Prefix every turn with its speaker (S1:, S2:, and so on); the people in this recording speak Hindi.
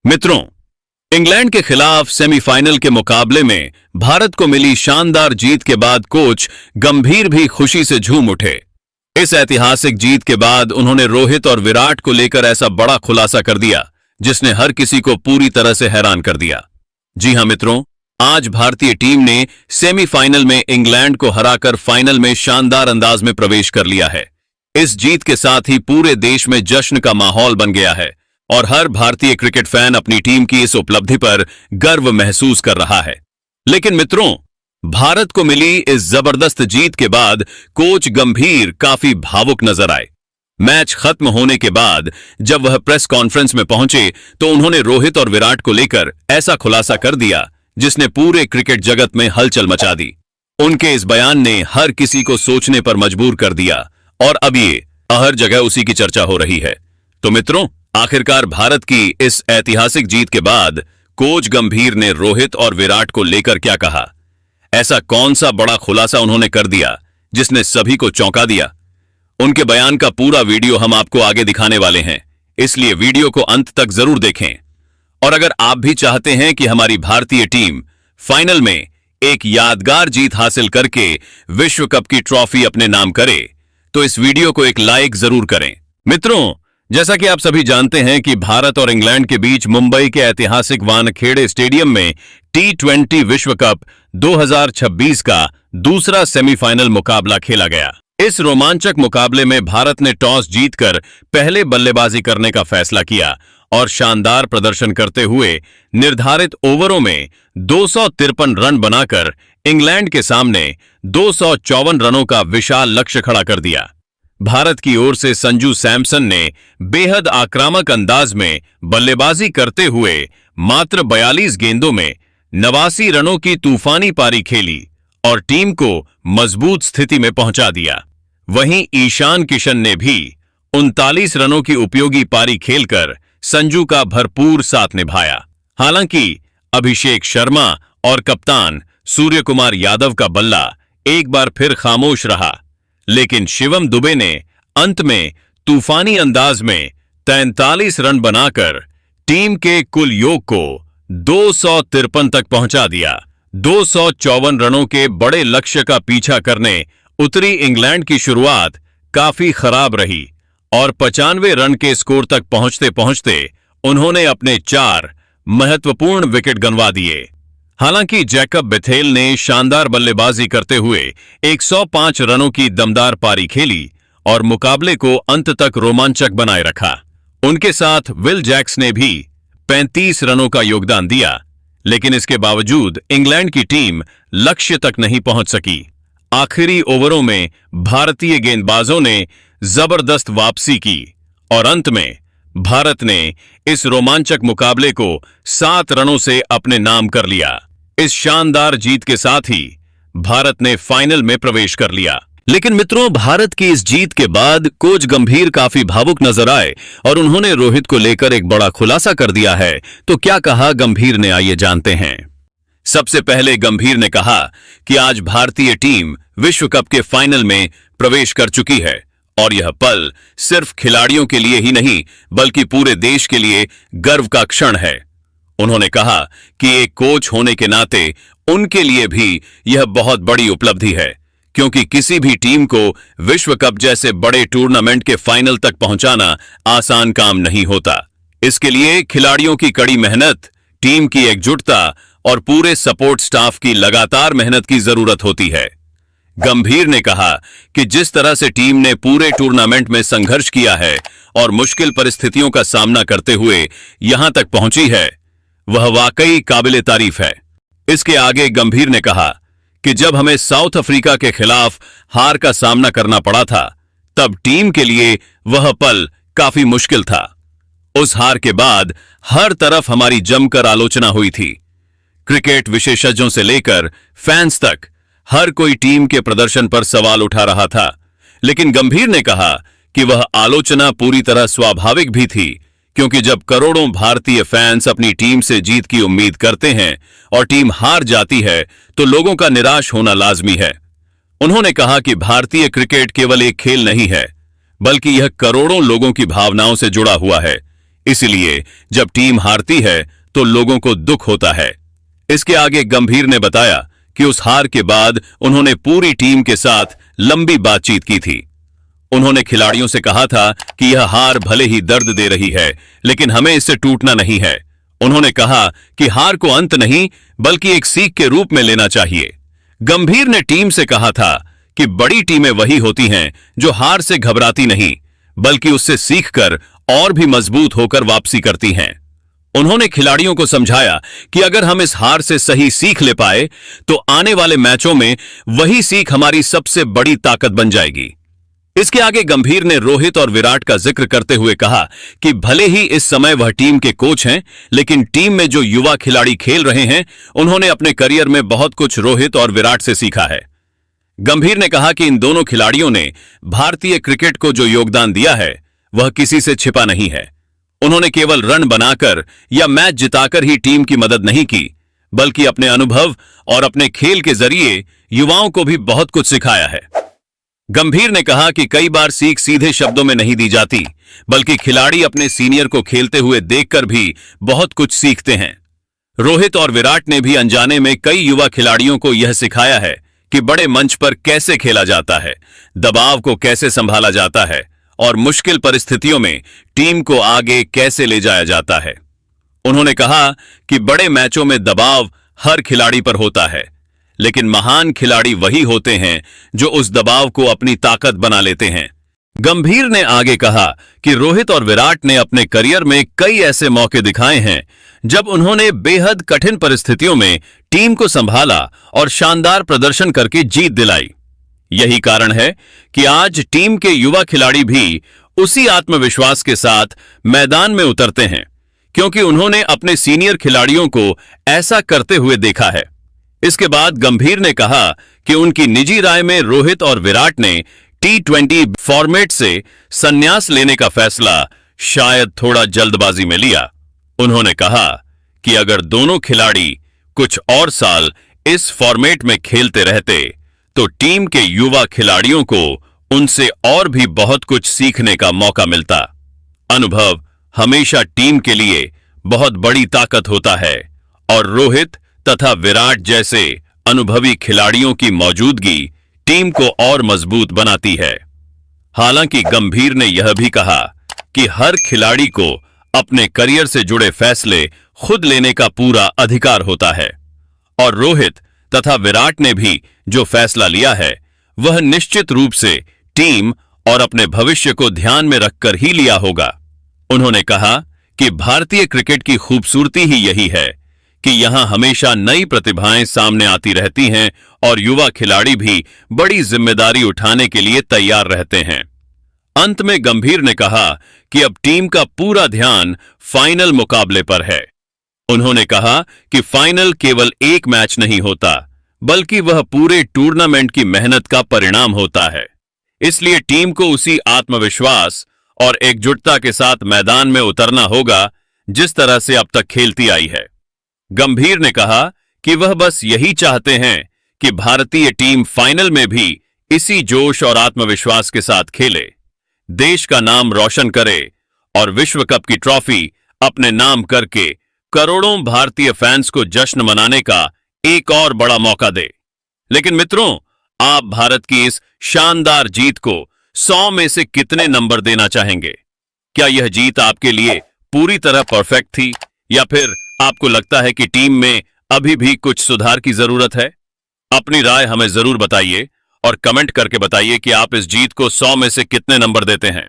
S1: मित्रों, इंग्लैंड के खिलाफ सेमीफाइनल के मुकाबले में भारत को मिली शानदार जीत के बाद कोच गंभीर भी खुशी से झूम उठे। इस ऐतिहासिक जीत के बाद उन्होंने रोहित और विराट को लेकर ऐसा बड़ा खुलासा कर दिया जिसने हर किसी को पूरी तरह से हैरान कर दिया। जी हां मित्रों, आज भारतीय टीम ने सेमीफाइनल में इंग्लैंड को हराकर फाइनल में शानदार अंदाज में प्रवेश कर लिया है। इस जीत के साथ ही पूरे देश में जश्न का माहौल बन गया है और हर भारतीय क्रिकेट फैन अपनी टीम की इस उपलब्धि पर गर्व महसूस कर रहा है। लेकिन मित्रों, भारत को मिली इस जबरदस्त जीत के बाद कोच गंभीर काफी भावुक नजर आए। मैच खत्म होने के बाद जब वह प्रेस कॉन्फ्रेंस में पहुंचे तो उन्होंने रोहित और विराट को लेकर ऐसा खुलासा कर दिया जिसने पूरे क्रिकेट जगत में हलचल मचा दी। उनके इस बयान ने हर किसी को सोचने पर मजबूर कर दिया और अब ये हर जगह उसी की चर्चा हो रही है। तो मित्रों, आखिरकार भारत की इस ऐतिहासिक जीत के बाद कोच गंभीर ने रोहित और विराट को लेकर क्या कहा? ऐसा कौन सा बड़ा खुलासा उन्होंने कर दिया जिसने सभी को चौंका दिया? उनके बयान का पूरा वीडियो हम आपको आगे दिखाने वाले हैं, इसलिए वीडियो को अंत तक जरूर देखें। और अगर आप भी चाहते हैं कि हमारी भारतीय टीम फाइनल में एक यादगार जीत हासिल करके विश्व कप की ट्रॉफी अपने नाम करे, तो इस वीडियो को एक लाइक जरूर करें। मित्रों, जैसा कि आप सभी जानते हैं कि भारत और इंग्लैंड के बीच मुंबई के ऐतिहासिक वानखेड़े स्टेडियम में T20 विश्व कप 2026 का दूसरा सेमीफाइनल मुकाबला खेला गया। इस रोमांचक मुकाबले में भारत ने टॉस जीतकर पहले बल्लेबाजी करने का फैसला किया और शानदार प्रदर्शन करते हुए निर्धारित ओवरों में 253 रन बनाकर इंग्लैंड के सामने 254 रनों का विशाल लक्ष्य खड़ा कर दिया। भारत की ओर से संजू सैमसन ने बेहद आक्रामक अंदाज में बल्लेबाजी करते हुए मात्र 42 गेंदों में 89 रनों की तूफानी पारी खेली और टीम को मजबूत स्थिति में पहुंचा दिया। वहीं ईशान किशन ने भी 39 रनों की उपयोगी पारी खेलकर संजू का भरपूर साथ निभाया। हालांकि अभिषेक शर्मा और कप्तान सूर्यकुमार यादव का बल्ला एक बार फिर खामोश रहा, लेकिन शिवम दुबे ने अंत में तूफानी अंदाज में 43 रन बनाकर टीम के कुल योग को 253 तक पहुंचा दिया। 254 रनों के बड़े लक्ष्य का पीछा करने उतरी इंग्लैंड की शुरुआत काफी खराब रही और 95 रन के स्कोर तक पहुंचते पहुंचते उन्होंने अपने 4 महत्वपूर्ण विकेट गंवा दिए। हालांकि जैकब बेथेल ने शानदार बल्लेबाजी करते हुए 105 रनों की दमदार पारी खेली और मुकाबले को अंत तक रोमांचक बनाए रखा। उनके साथ विल जैक्स ने भी 35 रनों का योगदान दिया, लेकिन इसके बावजूद इंग्लैंड की टीम लक्ष्य तक नहीं पहुंच सकी। आखिरी ओवरों में भारतीय गेंदबाजों ने जबरदस्त वापसी की और अंत में भारत ने इस रोमांचक मुकाबले को 7 रनों से अपने नाम कर लिया। इस शानदार जीत के साथ ही भारत ने फाइनल में प्रवेश कर लिया। लेकिन मित्रों, भारत की इस जीत के बाद कोच गंभीर काफी भावुक नजर आए और उन्होंने रोहित को लेकर एक बड़ा खुलासा कर दिया है। तो क्या कहा गंभीर ने, आइए जानते हैं। सबसे पहले गंभीर ने कहा कि आज भारतीय टीम विश्व कप के फाइनल में प्रवेश कर चुकी है और यह पल सिर्फ खिलाड़ियों के लिए ही नहीं बल्कि पूरे देश के लिए गर्व का क्षण है। उन्होंने कहा कि एक कोच होने के नाते उनके लिए भी यह बहुत बड़ी उपलब्धि है, क्योंकि किसी भी टीम को विश्व कप जैसे बड़े टूर्नामेंट के फाइनल तक पहुंचाना आसान काम नहीं होता। इसके लिए खिलाड़ियों की कड़ी मेहनत, टीम की एकजुटता और पूरे सपोर्ट स्टाफ की लगातार मेहनत की जरूरत होती है। गंभीर ने कहा कि जिस तरह से टीम ने पूरे टूर्नामेंट में संघर्ष किया है और मुश्किल परिस्थितियों का सामना करते हुए यहां तक पहुंची है, वह वाकई काबिले तारीफ है। इसके आगे गंभीर ने कहा कि जब हमें साउथ अफ्रीका के खिलाफ हार का सामना करना पड़ा था, तब टीम के लिए वह पल काफी मुश्किल था। उस हार के बाद हर तरफ हमारी जमकर आलोचना हुई थी। क्रिकेट विशेषज्ञों से लेकर फैंस तक हर कोई टीम के प्रदर्शन पर सवाल उठा रहा था, लेकिन गंभीर ने कहा कि वह आलोचना पूरी तरह स्वाभाविक भी थी, क्योंकि जब करोड़ों भारतीय फैंस अपनी टीम से जीत की उम्मीद करते हैं और टीम हार जाती है तो लोगों का निराश होना लाजमी है। उन्होंने कहा कि भारतीय क्रिकेट केवल एक खेल नहीं है, बल्कि यह करोड़ों लोगों की भावनाओं से जुड़ा हुआ है। इसलिए जब टीम हारती है तो लोगों को दुख होता है। इसके आगे गंभीर ने बताया कि उस हार के बाद उन्होंने पूरी टीम के साथ लंबी बातचीत की थी। उन्होंने खिलाड़ियों से कहा था कि यह हार भले ही दर्द दे रही है, लेकिन हमें इससे टूटना नहीं है। उन्होंने कहा कि हार को अंत नहीं बल्कि एक सीख के रूप में लेना चाहिए। गंभीर ने टीम से कहा था कि बड़ी टीमें वही होती हैं जो हार से घबराती नहीं बल्कि उससे सीखकर और भी मजबूत होकर वापसी करती हैं। उन्होंने खिलाड़ियों को समझाया कि अगर हम इस हार से सही सीख ले पाए तो आने वाले मैचों में वही सीख हमारी सबसे बड़ी ताकत बन जाएगी। इसके आगे गंभीर ने रोहित और विराट का जिक्र करते हुए कहा कि भले ही इस समय वह टीम के कोच हैं, लेकिन टीम में जो युवा खिलाड़ी खेल रहे हैं उन्होंने अपने करियर में बहुत कुछ रोहित और विराट से सीखा है। गंभीर ने कहा कि इन दोनों खिलाड़ियों ने भारतीय क्रिकेट को जो योगदान दिया है वह किसी से छिपा नहीं है। उन्होंने केवल रन बनाकर या मैच जिताकर ही टीम की मदद नहीं की, बल्कि अपने अनुभव और अपने खेल के जरिए युवाओं को भी बहुत कुछ सिखाया है। गंभीर ने कहा कि कई बार सीख सीधे शब्दों में नहीं दी जाती, बल्कि खिलाड़ी अपने सीनियर को खेलते हुए देखकर भी बहुत कुछ सीखते हैं। रोहित और विराट ने भी अनजाने में कई युवा खिलाड़ियों को यह सिखाया है कि बड़े मंच पर कैसे खेला जाता है, दबाव को कैसे संभाला जाता है और मुश्किल परिस्थितियों में टीम को आगे कैसे ले जाया जाता है। उन्होंने कहा कि बड़े मैचों में दबाव हर खिलाड़ी पर होता है, लेकिन महान खिलाड़ी वही होते हैं जो उस दबाव को अपनी ताकत बना लेते हैं। गंभीर ने आगे कहा कि रोहित और विराट ने अपने करियर में कई ऐसे मौके दिखाए हैं जब उन्होंने बेहद कठिन परिस्थितियों में टीम को संभाला और शानदार प्रदर्शन करके जीत दिलाई। यही कारण है कि आज टीम के युवा खिलाड़ी भी उसी आत्मविश्वास के साथ मैदान में उतरते हैं, क्योंकि उन्होंने अपने सीनियर खिलाड़ियों को ऐसा करते हुए देखा है। इसके बाद गंभीर ने कहा कि उनकी निजी राय में रोहित और विराट ने T20 फॉर्मेट से संन्यास लेने का फैसला शायद थोड़ा जल्दबाजी में लिया। उन्होंने कहा कि अगर दोनों खिलाड़ी कुछ और साल इस फॉर्मेट में खेलते रहते तो टीम के युवा खिलाड़ियों को उनसे और भी बहुत कुछ सीखने का मौका मिलता। अनुभव हमेशा टीम के लिए बहुत बड़ी ताकत होता है और रोहित तथा विराट जैसे अनुभवी खिलाड़ियों की मौजूदगी टीम को और मजबूत बनाती है। हालांकि गंभीर ने यह भी कहा कि हर खिलाड़ी को अपने करियर से जुड़े फैसले खुद लेने का पूरा अधिकार होता है और रोहित तथा विराट ने भी जो फैसला लिया है वह निश्चित रूप से टीम और अपने भविष्य को ध्यान में रखकर ही लिया होगा। उन्होंने कहा कि भारतीय क्रिकेट की खूबसूरती ही यही है कि यहां हमेशा नई प्रतिभाएं सामने आती रहती हैं और युवा खिलाड़ी भी बड़ी जिम्मेदारी उठाने के लिए तैयार रहते हैं। अंत में गंभीर ने कहा कि अब टीम का पूरा ध्यान फाइनल मुकाबले पर है। उन्होंने कहा कि फाइनल केवल एक मैच नहीं होता, बल्कि वह पूरे टूर्नामेंट की मेहनत का परिणाम होता है। इसलिए टीम को उसी आत्मविश्वास और एकजुटता के साथ मैदान में उतरना होगा जिस तरह से अब तक खेलती आई है। गंभीर ने कहा कि वह बस यही चाहते हैं कि भारतीय टीम फाइनल में भी इसी जोश और आत्मविश्वास के साथ खेले, देश का नाम रोशन करे और विश्व कप की ट्रॉफी अपने नाम करके करोड़ों भारतीय फैंस को जश्न मनाने का एक और बड़ा मौका दे। लेकिन मित्रों, आप भारत की इस शानदार जीत को 100 में से कितने नंबर देना चाहेंगे? क्या यह जीत आपके लिए पूरी तरह परफेक्ट थी या फिर आपको लगता है कि टीम में अभी भी कुछ सुधार की जरूरत है? अपनी राय हमें जरूर बताइए और कमेंट करके बताइए कि आप इस जीत को 100 में से कितने नंबर देते हैं।